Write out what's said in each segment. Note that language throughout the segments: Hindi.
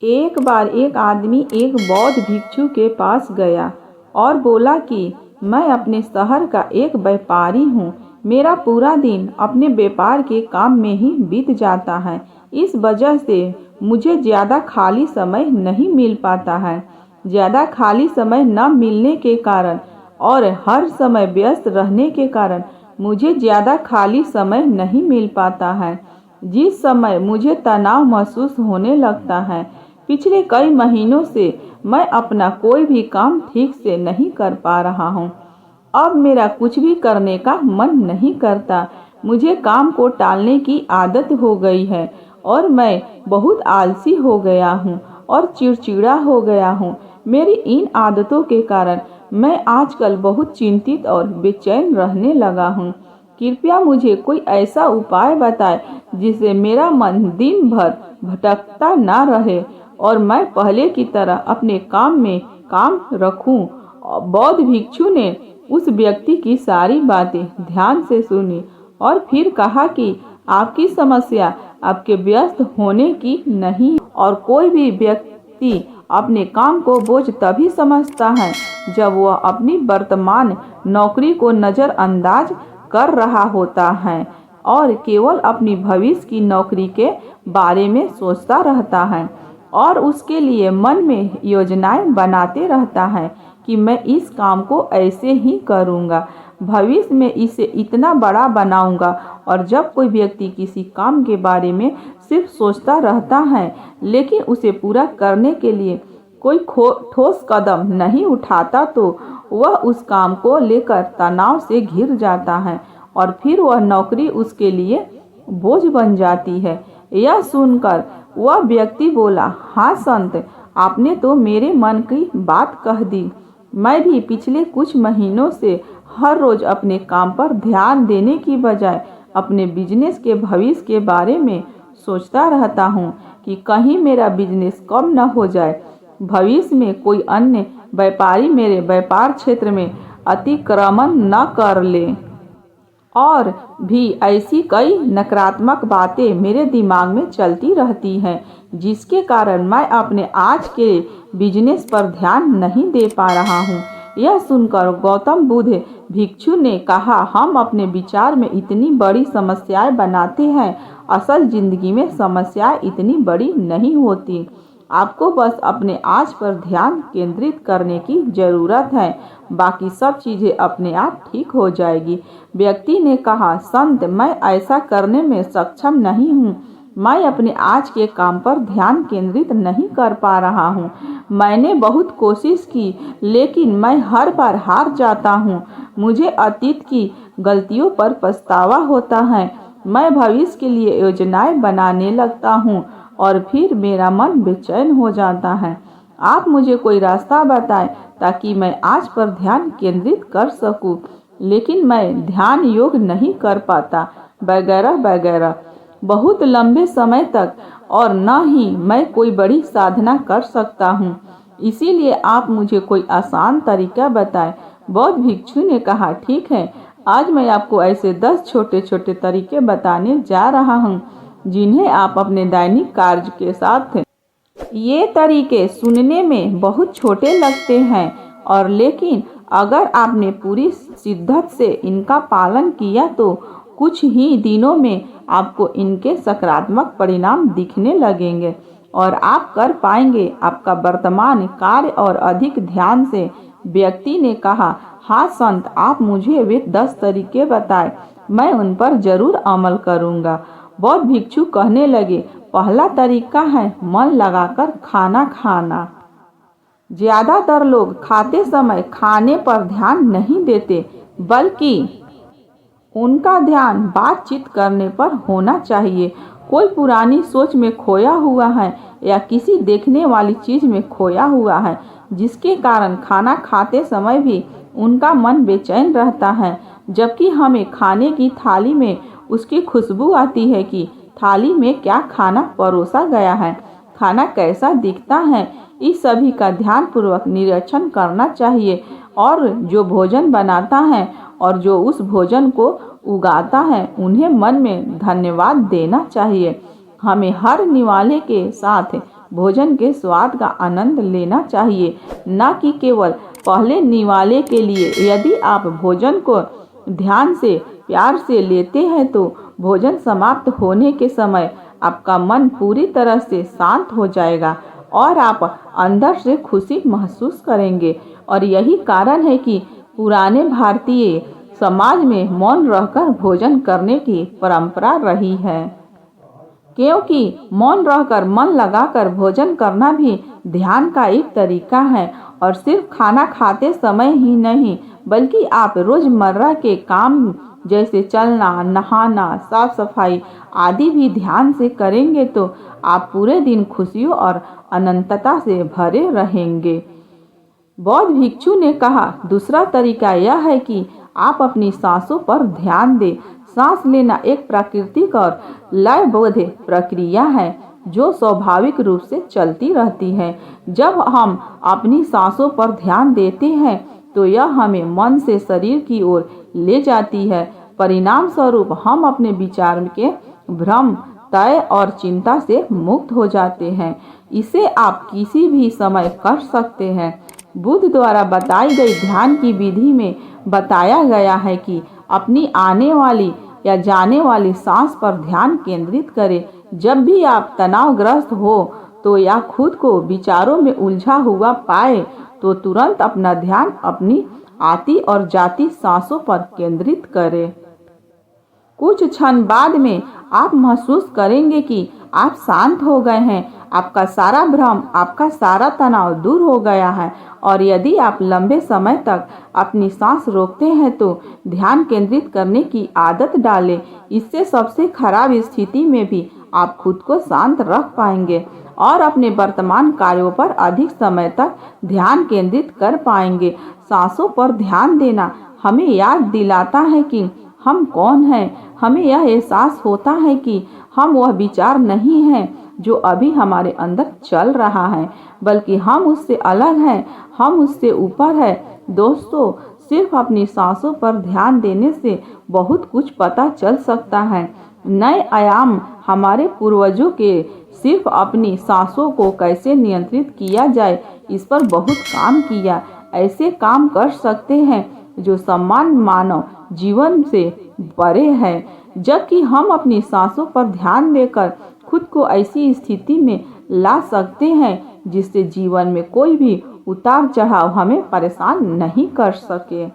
एक बार एक आदमी एक बौद्ध भिक्षु के पास गया और बोला कि मैं अपने शहर का एक व्यापारी हूँ। मेरा पूरा दिन अपने व्यापार के काम में ही बीत जाता है। इस वजह से मुझे ज़्यादा खाली समय नहीं मिल पाता है। ज़्यादा खाली समय न मिलने के कारण और हर समय व्यस्त रहने के कारण मुझे ज़्यादा खाली समय नहीं मिल पाता है। जिस समय मुझे तनाव महसूस होने लगता है, पिछले कई महीनों से मैं अपना कोई भी काम ठीक से नहीं कर पा रहा हूँ। अब मेरा कुछ भी करने का मन नहीं करता। मुझे काम को टालने की आदत हो गई है और मैं बहुत आलसी हो गया हूँ और चिड़चिड़ा हो गया हूँ। मेरी इन आदतों के कारण मैं आजकल बहुत चिंतित और बेचैन रहने लगा हूँ। कृपया मुझे कोई ऐसा उपाय बताएं जिससे मेरा मन दिन भर भटकता ना रहे और मैं पहले की तरह अपने काम में काम रखूं। बौद्ध भिक्षु ने उस व्यक्ति की सारी बातें ध्यान से सुनी और फिर कहा कि आपकी समस्या आपके व्यस्त होने की नहीं और कोई भी व्यक्ति अपने काम को बोझ तभी समझता है जब वह अपनी वर्तमान नौकरी को नज़रअंदाज कर रहा होता है और केवल अपनी भविष्य की नौकरी के बारे में सोचता रहता है और उसके लिए मन में योजनाएं बनाते रहता है कि मैं इस काम को ऐसे ही करूँगा, भविष्य में इसे इतना बड़ा बनाऊंगा। और जब कोई व्यक्ति किसी काम के बारे में सिर्फ सोचता रहता है लेकिन उसे पूरा करने के लिए कोई ठोस कदम नहीं उठाता तो वह उस काम को लेकर तनाव से घिर जाता है और फिर वह नौकरी उसके लिए बोझ बन जाती है। यह सुनकर वह व्यक्ति बोला, हाँ संत, आपने तो मेरे मन की बात कह दी। मैं भी पिछले कुछ महीनों से हर रोज अपने काम पर ध्यान देने की बजाय अपने बिजनेस के भविष्य के बारे में सोचता रहता हूँ कि कहीं मेरा बिजनेस कम न हो जाए, भविष्य में कोई अन्य व्यापारी मेरे व्यापार क्षेत्र में अतिक्रमण न कर ले। और भी ऐसी कई नकारात्मक बातें मेरे दिमाग में चलती रहती हैं जिसके कारण मैं अपने आज के बिजनेस पर ध्यान नहीं दे पा रहा हूँ। यह सुनकर गौतम बुद्ध भिक्षु ने कहा, हम अपने विचार में इतनी बड़ी समस्याएं बनाते हैं, असल जिंदगी में समस्याएं इतनी बड़ी नहीं होती। आपको बस अपने आज पर ध्यान केंद्रित करने की ज़रूरत है, बाकी सब चीज़ें अपने आप ठीक हो जाएगी। व्यक्ति ने कहा, संत, मैं ऐसा करने में सक्षम नहीं हूँ। मैं अपने आज के काम पर ध्यान केंद्रित नहीं कर पा रहा हूँ। मैंने बहुत कोशिश की लेकिन मैं हर बार हार जाता हूँ। मुझे अतीत की गलतियों पर पछतावा होता है। मैं भविष्य के लिए योजनाएं बनाने लगता हूँ और फिर मेरा मन बेचैन हो जाता है। आप मुझे कोई रास्ता बताएं ताकि मैं आज पर ध्यान केंद्रित कर सकूं, लेकिन मैं ध्यान योग नहीं कर पाता, वगैरह वगैरह, बहुत लंबे समय तक, और न ही मैं कोई बड़ी साधना कर सकता हूँ। इसीलिए आप मुझे कोई आसान तरीका बताएं। बौद्ध भिक्षु ने कहा, ठीक है, आज मैं आपको ऐसे 10 छोटे छोटे तरीके बताने जा रहा हूँ जिन्हें आप अपने दैनिक कार्य के साथ। ये तरीके सुनने में बहुत छोटे लगते हैं और लेकिन अगर आपने पूरी शिद्दत से इनका पालन किया तो कुछ ही दिनों में आपको इनके सकारात्मक परिणाम दिखने लगेंगे और आप कर पाएंगे आपका वर्तमान कार्य और अधिक ध्यान से। व्यक्ति ने कहा, हाँ संत, आप मुझे वे 10 तरीके बताएं, मैं उन पर जरूर अमल करूँगा। बौद्ध भिक्षु कहने लगे, पहला तरीका है मन लगाकर खाना खाना। ज्यादातर लोग खाते समय खाने पर ध्यान नहीं देते, बल्कि उनका ध्यान बातचीत करने पर होना चाहिए। कोई पुरानी सोच में खोया हुआ है या किसी देखने वाली चीज में खोया हुआ है, जिसके कारण खाना खाते समय भी उनका मन बेचैन रहता है। जबकि हमें खाने की थाली में उसकी खुशबू आती है कि थाली में क्या खाना परोसा गया है, खाना कैसा दिखता है, इस सभी का ध्यानपूर्वक निरीक्षण करना चाहिए। और जो भोजन बनाता है और जो उस भोजन को उगाता है उन्हें मन में धन्यवाद देना चाहिए। हमें हर निवाले के साथ भोजन के स्वाद का आनंद लेना चाहिए, न कि केवल पहले निवाले के लिए। यदि आप भोजन को ध्यान से प्यार से लेते हैं तो भोजन समाप्त होने के समय आपका मन पूरी तरह से शांत हो जाएगा और आप अंदर से खुशी महसूस करेंगे। और यही कारण है कि पुराने भारतीय समाज में मौन रहकर भोजन करने की परंपरा रही है, क्योंकि मौन रहकर मन लगाकर भोजन करना भी ध्यान का एक तरीका है। और सिर्फ खाना खाते समय ही नहीं, बल्कि आप रोजमर्रा के काम जैसे चलना, नहाना, साफ सफाई आदि भी ध्यान से करेंगे तो आप पूरे दिन खुशियों और अनंतता से भरे रहेंगे। बौद्ध भिक्षु ने कहा, दूसरा तरीका यह है कि आप अपनी सांसों पर ध्यान दें। सांस लेना एक प्राकृतिक और लयबद्ध प्रक्रिया है जो स्वाभाविक रूप से चलती रहती है। जब हम अपनी सांसों पर ध्यान देते हैं तो यह हमें मन से शरीर की ओर ले जाती है। परिणाम स्वरूप हम अपने विचार के भ्रम, तय और चिंता से मुक्त हो जाते हैं। इसे आप किसी भी समय कर सकते हैं। बुद्ध द्वारा बताई गई ध्यान की विधि में बताया गया है कि अपनी आने वाली या जाने वाली सांस पर ध्यान केंद्रित करें। जब भी आप तनावग्रस्त हो तो या खुद को विचारों में उलझा हुआ पाए तो तुरंत अपना ध्यान अपनी आती और जाती सांसों पर केंद्रित करें। कुछ क्षण बाद में आप महसूस करेंगे कि आप शांत हो गए हैं, आपका सारा भ्रम, आपका सारा तनाव दूर हो गया है। और यदि आप लंबे समय तक अपनी सांस रोकते हैं तो ध्यान केंद्रित करने की आदत डालें। इससे सबसे खराब स्थिति में भी आप खुद को शांत रख पाएंगे और अपने वर्तमान कार्यों पर अधिक समय तक ध्यान केंद्रित कर पाएंगे। सांसों पर ध्यान देना हमें याद दिलाता है कि हम कौन हैं। हमें यह एहसास होता है कि हम वह विचार नहीं हैं जो अभी हमारे अंदर चल रहा है, बल्कि हम उससे अलग हैं, हम उससे ऊपर हैं। दोस्तों, सिर्फ अपनी सांसों पर ध्यान देने से बहुत कुछ पता चल सकता है। नए आयाम हमारे पूर्वजों के सिर्फ अपनी सांसों को कैसे नियंत्रित किया जाए इस पर बहुत काम किया। ऐसे काम कर सकते हैं जो सम्मान मानव जीवन से परे है, जबकि हम अपनी सांसों पर ध्यान देकर खुद को ऐसी स्थिति में ला सकते हैं जिससे जीवन में कोई भी उतार चढ़ाव हमें परेशान नहीं कर सके।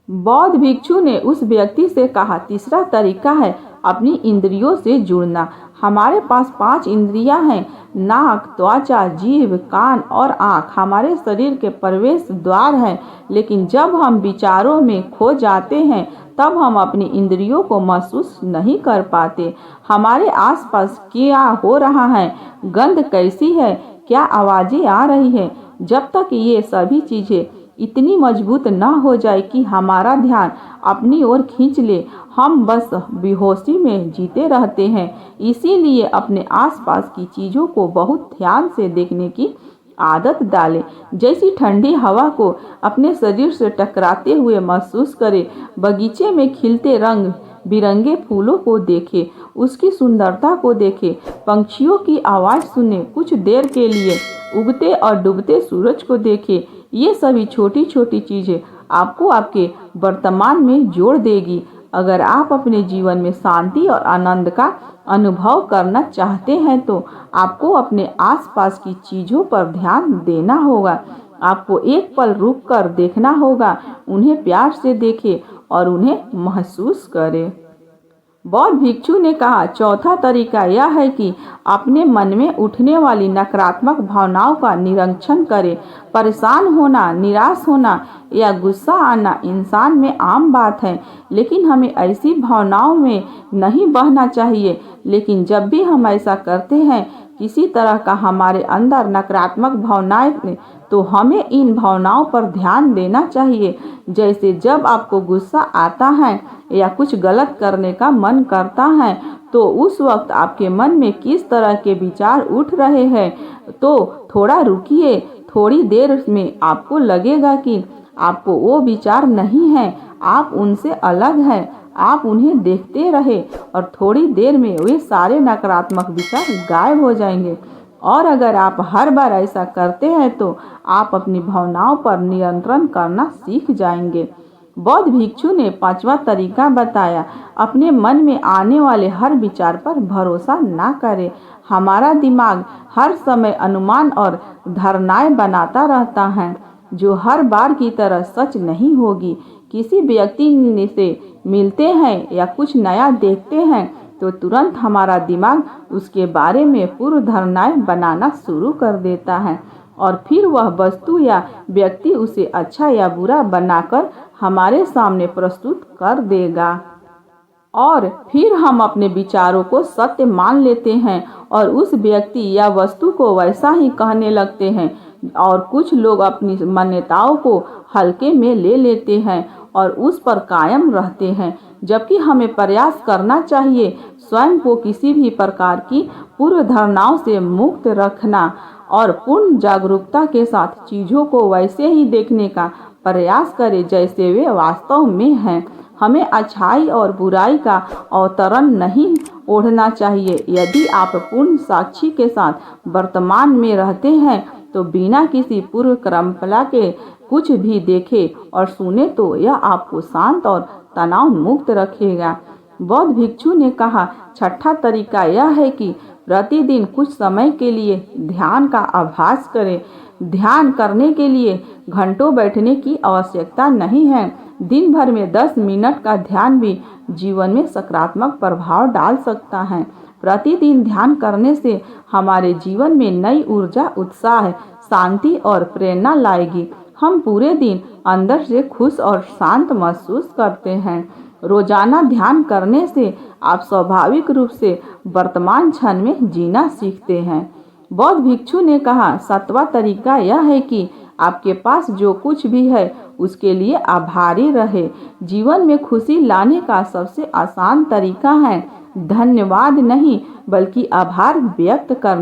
बौद्ध भिक्षु ने उस व्यक्ति से कहा, तीसरा तरीका है अपनी इंद्रियों से जुड़ना। हमारे पास 5 इंद्रियां हैं, नाक, त्वचा, जीभ, कान और आँख हमारे शरीर के प्रवेश द्वार हैं। लेकिन जब हम विचारों में खो जाते हैं तब हम अपनी इंद्रियों को महसूस नहीं कर पाते। हमारे आसपास क्या हो रहा है, गंध कैसी है, क्या आवाज़ें आ रही है, जब तक ये सभी चीज़ें इतनी मजबूत न हो जाए कि हमारा ध्यान अपनी ओर खींच ले, हम बस बेहोशी में जीते रहते हैं। इसीलिए अपने आसपास की चीज़ों को बहुत ध्यान से देखने की आदत डालें। जैसी ठंडी हवा को अपने शरीर से टकराते हुए महसूस करें। बगीचे में खिलते रंग बिरंगे फूलों को देखें, उसकी सुंदरता को देखें, पंछियों की आवाज़ सुने, कुछ देर के लिए उगते और डूबते सूरज को देखें। ये सभी छोटी छोटी चीज़ें आपको आपके वर्तमान में जोड़ देगी। अगर आप अपने जीवन में शांति और आनंद का अनुभव करना चाहते हैं तो आपको अपने आसपास की चीज़ों पर ध्यान देना होगा। आपको एक पल रुक कर देखना होगा, उन्हें प्यार से देखें और उन्हें महसूस करें। बौद्ध भिक्षु ने कहा, चौथा तरीका यह है कि अपने मन में उठने वाली नकारात्मक भावनाओं का निरीक्षण करें। परेशान होना, निराश होना या गुस्सा आना इंसान में आम बात है, लेकिन हमें ऐसी भावनाओं में नहीं बहना चाहिए। लेकिन जब भी हम ऐसा करते हैं, किसी तरह का हमारे अंदर नकारात्मक भावनाएं, तो हमें इन भावनाओं पर ध्यान देना चाहिए। जैसे जब आपको गुस्सा आता है या कुछ गलत करने का मन करता है तो उस वक्त आपके मन में किस तरह के विचार उठ रहे हैं, तो थोड़ा रुकिए। थोड़ी देर में आपको लगेगा कि आपको वो विचार नहीं है, आप उनसे अलग हैं। आप उन्हें देखते रहे और थोड़ी देर में वे सारे नकारात्मक विचार गायब हो जाएंगे और अगर आप हर बार ऐसा करते हैं तो आप अपनी भावनाओं पर नियंत्रण करना सीख जाएंगे। बौद्ध भिक्षु ने पांचवा तरीका बताया, अपने मन में आने वाले हर विचार पर भरोसा ना करें। हमारा दिमाग हर समय अनुमान और धारणाएं बनाता रहता है जो हर बार की तरह सच नहीं होगी। किसी व्यक्ति से मिलते हैं या कुछ नया देखते हैं तो तुरंत हमारा दिमाग उसके बारे में पूर्व धारणाएं बनाना शुरू कर देता है और फिर वह वस्तु या व्यक्ति उसे अच्छा या बुरा बनाकर हमारे सामने प्रस्तुत कर देगा और फिर हम अपने विचारों को सत्य मान लेते हैं और उस व्यक्ति या वस्तु को वैसा ही कहने लगते हैं। और कुछ लोग अपनी मान्यताओं को हल्के में ले लेते हैं और उस पर कायम रहते हैं, जबकि हमें प्रयास करना चाहिए स्वयं को किसी भी प्रकार की पूर्व धारणाओं से मुक्त रखना और पूर्ण जागरूकता के साथ चीज़ों को वैसे ही देखने का प्रयास करें जैसे वे वास्तव में हैं। हमें अच्छाई और बुराई का अवतरण नहीं ओढ़ना चाहिए। यदि आप पूर्ण साक्षी के साथ वर्तमान में रहते हैं तो बिना किसी पूर्व परंपरा के कुछ भी देखे और सुने तो यह आपको शांत और तनाव मुक्त रखेगा। बौद्ध भिक्षु ने कहा, छठा तरीका यह है कि प्रतिदिन कुछ समय के लिए ध्यान का अभ्यास करें। ध्यान करने के लिए घंटों बैठने की आवश्यकता नहीं है। दिन भर में 10 मिनट का ध्यान भी जीवन में सकारात्मक प्रभाव डाल सकता है। प्रतिदिन ध्यान करने से हमारे जीवन में नई ऊर्जा, उत्साह, शांति और प्रेरणा लाएगी। हम पूरे दिन अंदर से खुश और शांत महसूस करते हैं। रोजाना ध्यान करने से आप स्वाभाविक रूप से वर्तमान क्षण में जीना सीखते हैं। बौद्ध भिक्षु ने कहा, सातवां तरीका यह है कि आपके पास जो कुछ भी है उसके लिए आभारी रहे। जीवन में खुशी लाने का सबसे आसान तरीका है धन्यवाद नहीं बल्कि आभार व्यक्त करना।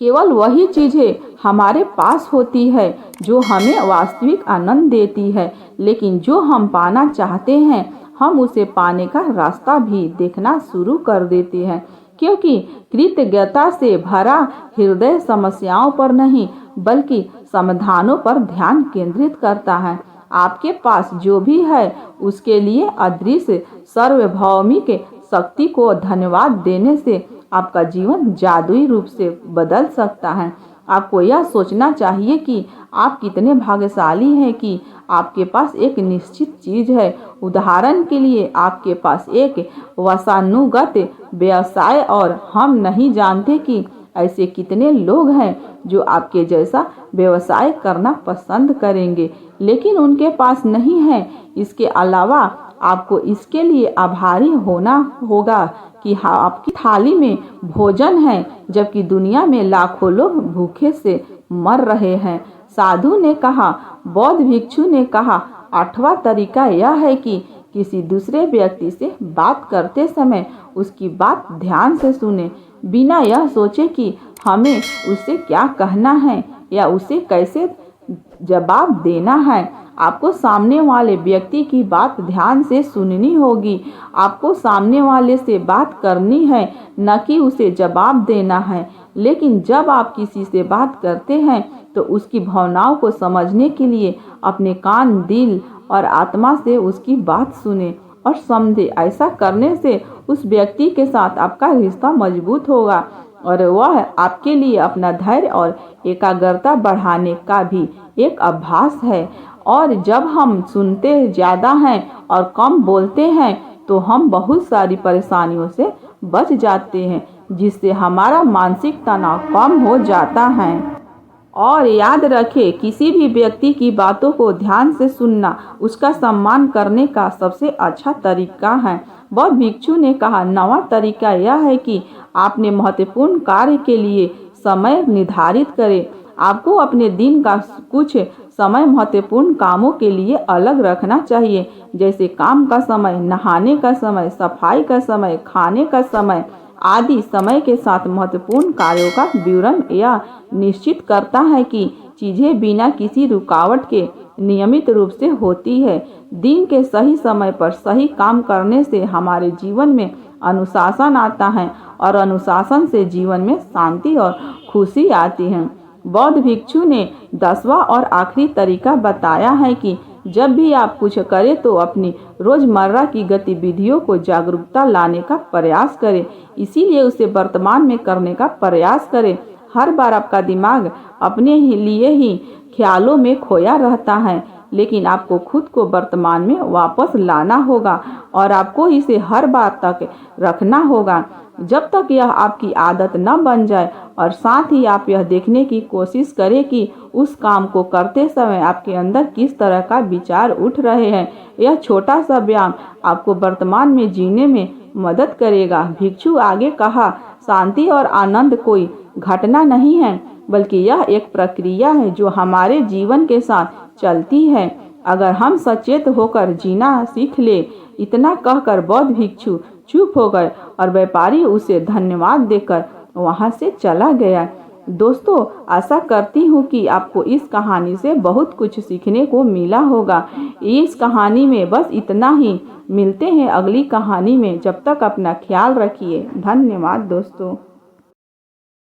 केवल वही चीज़ें हमारे पास होती है जो हमें वास्तविक आनंद देती है, लेकिन जो हम पाना चाहते हैं हम उसे पाने का रास्ता भी देखना शुरू कर देते हैं, क्योंकि कृतज्ञता से भरा हृदय समस्याओं पर नहीं बल्कि समाधानों पर ध्यान केंद्रित करता है। आपके पास जो भी है उसके लिए अदृश्य सार्वभौमिक शक्ति को धन्यवाद देने से आपका जीवन जादुई रूप से बदल सकता है। आपको यह सोचना चाहिए कि आप कितने भाग्यशाली हैं कि आपके पास एक निश्चित चीज़ है। उदाहरण के लिए आपके पास एक वशानुगत व्यवसाय और हम नहीं जानते कि ऐसे कितने लोग हैं जो आपके जैसा व्यवसाय करना पसंद करेंगे लेकिन उनके पास नहीं है। इसके अलावा आपको इसके लिए आभारी होना होगा कि आपकी थाली में भोजन है जबकि दुनिया में लाखों लोग भूखे से मर रहे हैं। साधु ने कहा, बौद्ध भिक्षु ने कहा, आठवां तरीका यह है कि किसी दूसरे व्यक्ति से बात करते समय उसकी बात ध्यान से सुने, बिना यह सोचे कि हमें उससे क्या कहना है या उसे कैसे जवाब देना है। आपको सामने वाले व्यक्ति की बात ध्यान से सुननी होगी। आपको सामने वाले से बात करनी है, न कि उसे जवाब देना है। लेकिन जब आप किसी से बात करते हैं तो उसकी भावनाओं को समझने के लिए अपने कान, दिल और आत्मा से उसकी बात सुने और समझे। ऐसा करने से उस व्यक्ति के साथ आपका रिश्ता मजबूत होगा और वह आपके लिए अपना धैर्य और एकाग्रता बढ़ाने का भी एक अभ्यास है। और जब हम सुनते ज़्यादा हैं और कम बोलते हैं तो हम बहुत सारी परेशानियों से बच जाते हैं, जिससे हमारा मानसिक तनाव कम हो जाता है। और याद रखें, किसी भी व्यक्ति की बातों को ध्यान से सुनना उसका सम्मान करने का सबसे अच्छा तरीका है। बौद्ध भिक्षु ने कहा, नवा तरीका यह है कि आपने महत्वपूर्ण कार्य के लिए समय निर्धारित करें। आपको अपने दिन का कुछ समय महत्वपूर्ण कामों के लिए अलग रखना चाहिए, जैसे काम का समय, नहाने का समय, सफाई का समय, खाने का समय आदि। समय के साथ महत्वपूर्ण कार्यों का विवरण यह निश्चित करता है कि चीज़ें बिना किसी रुकावट के नियमित रूप से होती है। दिन के सही समय पर सही काम करने से हमारे जीवन में अनुशासन आता है और अनुशासन से जीवन में शांति और खुशी आती है। बौद्ध भिक्षु ने 10वां और आखिरी तरीका बताया है कि जब भी आप कुछ करें तो अपनी रोजमर्रा की गतिविधियों को जागरूकता लाने का प्रयास करें, इसीलिए उसे वर्तमान में करने का प्रयास करें। हर बार आपका दिमाग अपने लिए ही ख्यालों में खोया रहता है, लेकिन आपको खुद को वर्तमान में वापस लाना होगा और आपको इसे हर बार तक रखना होगा जब तक यह आपकी आदत न बन जाए। और साथ ही आप यह देखने की कोशिश करें कि उस काम को करते समय आपके अंदर किस तरह का विचार उठ रहे हैं। यह छोटा सा व्यायाम आपको वर्तमान में जीने में मदद करेगा। भिक्षु आगे कहा, शांति और आनंद कोई घटना नहीं है, बल्कि यह एक प्रक्रिया है जो हमारे जीवन के साथ चलती है अगर हम सचेत होकर जीना सीख ले। इतना कहकर बौद्ध भिक्षु चुप हो गए और व्यापारी उसे धन्यवाद देकर वहां से चला गया। दोस्तों, आशा करती हूँ कि आपको इस कहानी से बहुत कुछ सीखने को मिला होगा। इस कहानी में बस इतना ही। मिलते हैं अगली कहानी में, जब तक अपना ख्याल रखिए। धन्यवाद दोस्तों।